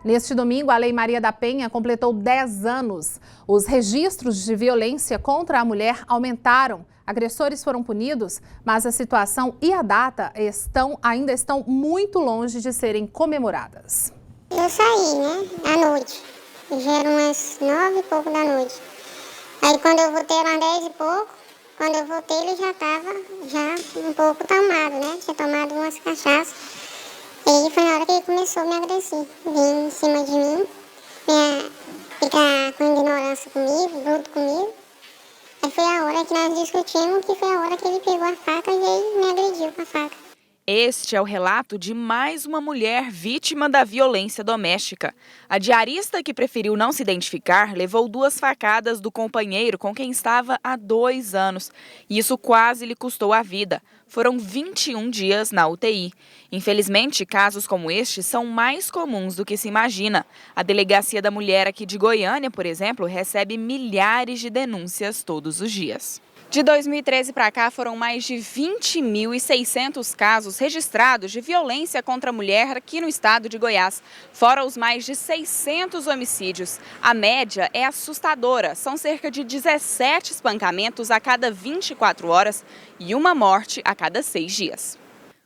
Neste domingo, a Lei Maria da Penha completou 10 anos. Os registros de violência contra a mulher aumentaram. Agressores foram punidos, mas a situação e a data ainda estão muito longe de serem comemoradas. Eu saí, à noite. Já eram umas 9 e pouco da noite. Aí quando eu voltei eram 10 e pouco. Quando eu voltei ele já estava um pouco tomado, Tinha tomado umas cachaças. E aí foi na hora que ele começou a me agredir. Vim em cima de mim, ficar com ignorância comigo, bruto comigo. Aí foi a hora que nós discutimos, que foi a hora que ele pegou a faca e veio me agrediu com a faca. Este é o relato de mais uma mulher vítima da violência doméstica. A diarista, que preferiu não se identificar, levou 2 facadas do companheiro com quem estava há 2 anos. E isso quase lhe custou a vida. Foram 21 dias na UTI. Infelizmente, casos como este são mais comuns do que se imagina. A Delegacia da Mulher aqui de Goiânia, por exemplo, recebe milhares de denúncias todos os dias. De 2013 para cá, foram mais de 20.600 casos registrados de violência contra a mulher aqui no estado de Goiás, fora os mais de 600 homicídios. A média é assustadora, são cerca de 17 espancamentos a cada 24 horas e uma morte a cada 6 dias.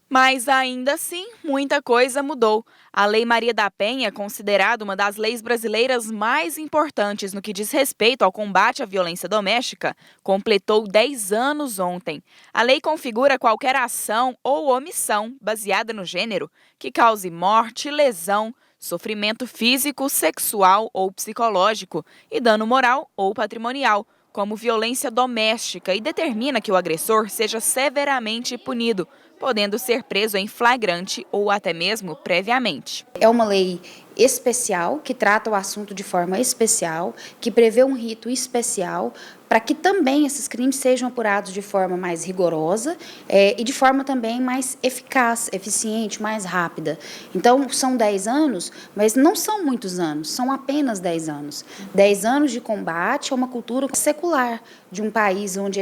Mas ainda assim, muita coisa mudou. A Lei Maria da Penha, considerada uma das leis brasileiras mais importantes no que diz respeito ao combate à violência doméstica, completou 10 anos ontem. A lei configura qualquer ação ou omissão baseada no gênero que cause morte, lesão, sofrimento físico, sexual ou psicológico e dano moral ou patrimonial, como violência doméstica, e determina que o agressor seja severamente punido, podendo ser preso em flagrante ou até mesmo previamente. É uma lei especial, que trata o assunto de forma especial, que prevê um rito especial, para que também esses crimes sejam apurados de forma mais rigorosa e de forma também mais eficaz, eficiente, mais rápida. Então, são 10 anos, mas não são muitos anos, são apenas 10 anos. 10 anos de combate a uma cultura secular de um país onde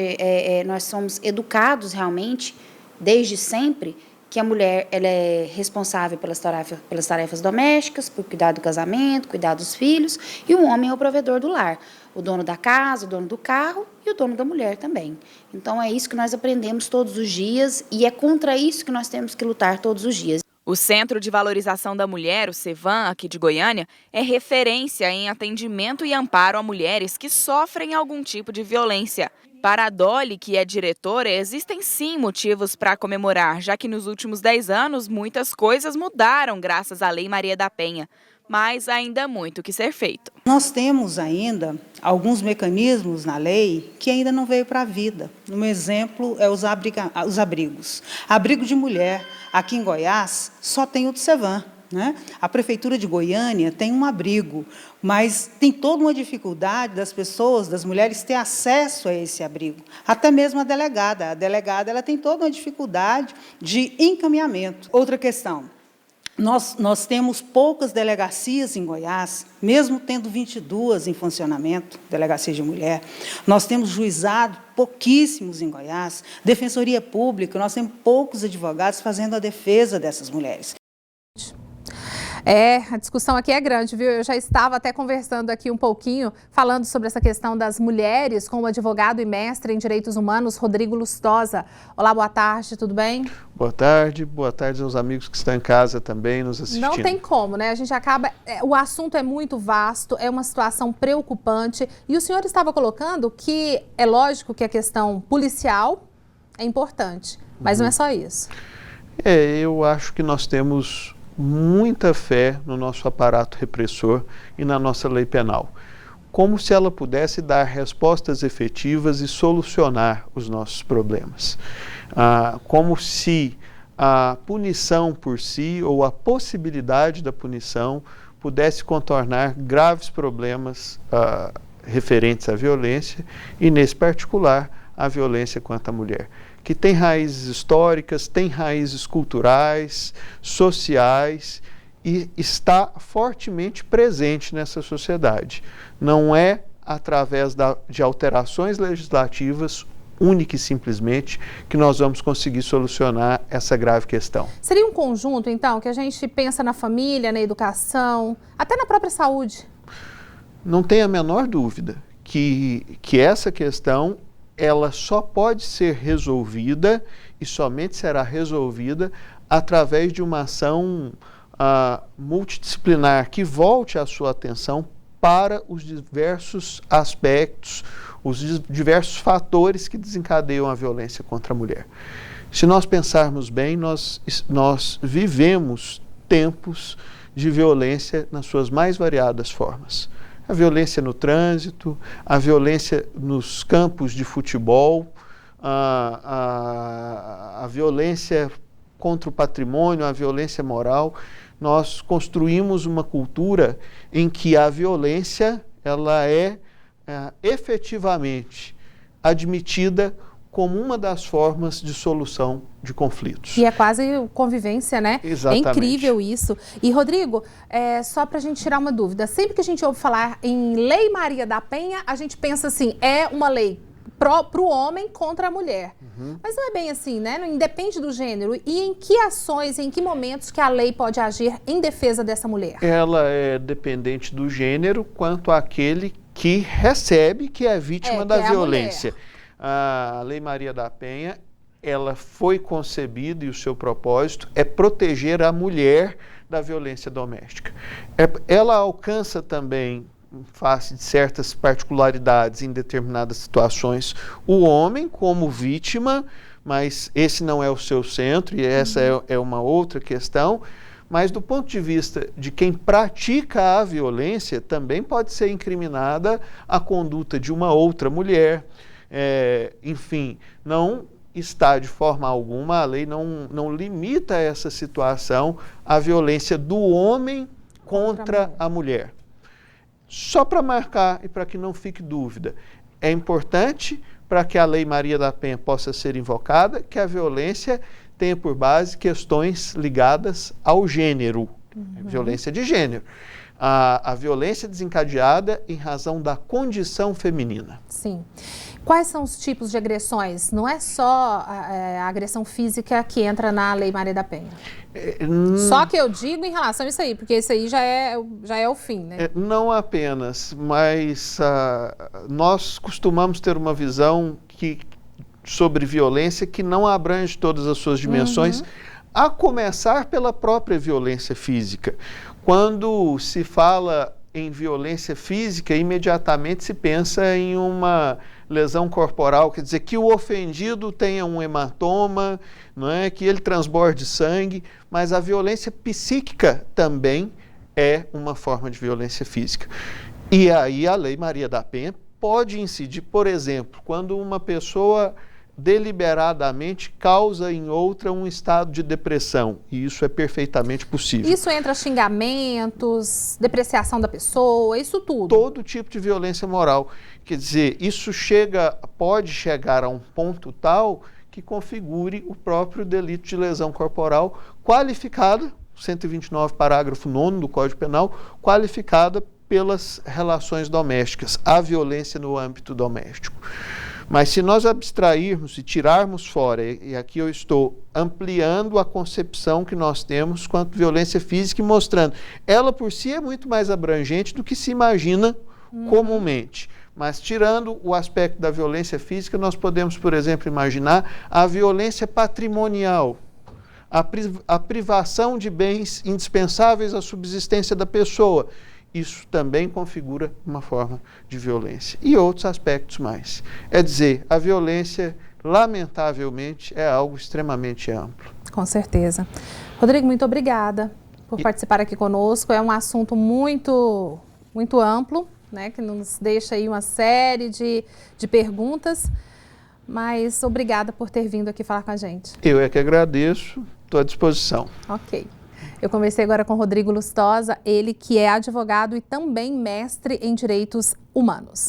nós somos educados realmente, desde sempre, que a mulher ela é responsável pelas tarefas domésticas, por cuidar do casamento, cuidar dos filhos, e o homem é o provedor do lar, o dono da casa, o dono do carro e o dono da mulher também. Então é isso que nós aprendemos todos os dias e é contra isso que nós temos que lutar todos os dias. O Centro de Valorização da Mulher, o CEVAM, aqui de Goiânia, é referência em atendimento e amparo a mulheres que sofrem algum tipo de violência. Para a Dolly, que é diretora, existem sim motivos para comemorar, já que nos últimos 10 anos muitas coisas mudaram graças à Lei Maria da Penha. Mas ainda há muito que ser feito. Nós temos ainda alguns mecanismos na lei que ainda não veio para a vida. Um exemplo é os abrigos. Abrigo de mulher, aqui em Goiás, só tem o do CEVAM. A Prefeitura de Goiânia tem um abrigo, mas tem toda uma dificuldade das pessoas, das mulheres, ter acesso a esse abrigo. Até mesmo a delegada. A delegada ela tem toda uma dificuldade de encaminhamento. Outra questão, nós temos poucas delegacias em Goiás, mesmo tendo 22 em funcionamento, delegacia de mulher. Nós temos juizado pouquíssimos em Goiás, defensoria pública, nós temos poucos advogados fazendo a defesa dessas mulheres. A discussão aqui é grande, viu? Eu já estava até conversando aqui um pouquinho, falando sobre essa questão das mulheres, com o advogado e mestre em Direitos Humanos, Rodrigo Lustosa. Olá, boa tarde, tudo bem? Boa tarde aos amigos que estão em casa também nos assistindo. Não tem como, né? A gente acaba... O assunto é muito vasto, é uma situação preocupante, e o senhor estava colocando que é lógico que a questão policial é importante, mas não é só isso. Eu acho que nós temos muita fé no nosso aparato repressor e na nossa lei penal, como se ela pudesse dar respostas efetivas e solucionar os nossos problemas. Como se a punição por si ou a possibilidade da punição pudesse contornar graves problemas referentes à violência e, nesse particular, a violência contra a mulher, que tem raízes históricas, tem raízes culturais, sociais e está fortemente presente nessa sociedade. Não é através de alterações legislativas única e simplesmente, que nós vamos conseguir solucionar essa grave questão. Seria um conjunto, então, que a gente pensa na família, na educação, até na própria saúde? Não tem a menor dúvida que essa questão ela só pode ser resolvida e somente será resolvida através de uma ação multidisciplinar que volte a sua atenção para os diversos aspectos, os diversos fatores que desencadeiam a violência contra a mulher. Se nós pensarmos bem, nós vivemos tempos de violência nas suas mais variadas formas. A violência no trânsito, a violência nos campos de futebol, a violência contra o patrimônio, a violência moral. Nós construímos uma cultura em que a violência ela é efetivamente admitida como uma das formas de solução de conflitos. E é quase convivência, né? Exatamente. É incrível isso. E, Rodrigo, só para a gente tirar uma dúvida, sempre que a gente ouve falar em Lei Maria da Penha, a gente pensa assim, é uma lei para o homem contra a mulher. Mas não é bem assim, né? Não independe do gênero. E em que ações, em que momentos que a lei pode agir em defesa dessa mulher? Ela é dependente do gênero quanto àquele que recebe, que é vítima da violência. A Lei Maria da Penha, ela foi concebida e o seu propósito é proteger a mulher da violência doméstica. Ela alcança também, em face de certas particularidades em determinadas situações, o homem como vítima, mas esse não é o seu centro e essa é uma outra questão. Mas do ponto de vista de quem pratica a violência, também pode ser incriminada a conduta de uma outra mulher. Enfim, não está de forma alguma, a lei não limita essa situação à violência do homem contra a mulher. Só para marcar e para que não fique dúvida, é importante para que a Lei Maria da Penha possa ser invocada que a violência tenha por base questões ligadas ao gênero, violência de gênero. A violência desencadeada em razão da condição feminina. Sim. Quais são os tipos de agressões? Não é só a agressão física que entra na Lei Maria da Penha. Só que eu digo em relação a isso aí, porque isso aí já é o fim, né? Não apenas, mas nós costumamos ter uma visão sobre violência que não abrange todas as suas dimensões, a começar pela própria violência física. Quando se fala em violência física, imediatamente se pensa em uma lesão corporal, quer dizer, que o ofendido tenha um hematoma, não é? Que ele transborde sangue, mas a violência psíquica também é uma forma de violência física. E aí a Lei Maria da Penha pode incidir, por exemplo, quando uma pessoa deliberadamente causa em outra um estado de depressão, e isso é perfeitamente possível. Isso entra xingamentos, depreciação da pessoa, isso tudo? Todo tipo de violência moral. Quer dizer, isso pode chegar a um ponto tal que configure o próprio delito de lesão corporal qualificada, 129, parágrafo 9º do Código Penal, qualificada pelas relações domésticas, a violência no âmbito doméstico. Mas se nós abstrairmos e tirarmos fora, e aqui eu estou ampliando a concepção que nós temos quanto à violência física e mostrando, ela por si é muito mais abrangente do que se imagina comumente. Mas tirando o aspecto da violência física, nós podemos, por exemplo, imaginar a violência patrimonial, a privação de bens indispensáveis à subsistência da pessoa. Isso também configura uma forma de violência. E outros aspectos mais. É dizer, a violência, lamentavelmente, é algo extremamente amplo. Com certeza. Rodrigo, muito obrigada por participar aqui conosco. É um assunto muito amplo, né, que nos deixa aí uma série de perguntas, mas obrigada por ter vindo aqui falar com a gente. Eu é que agradeço, estou à disposição. Ok. Eu conversei agora com Rodrigo Lustosa, ele que é advogado e também mestre em direitos humanos.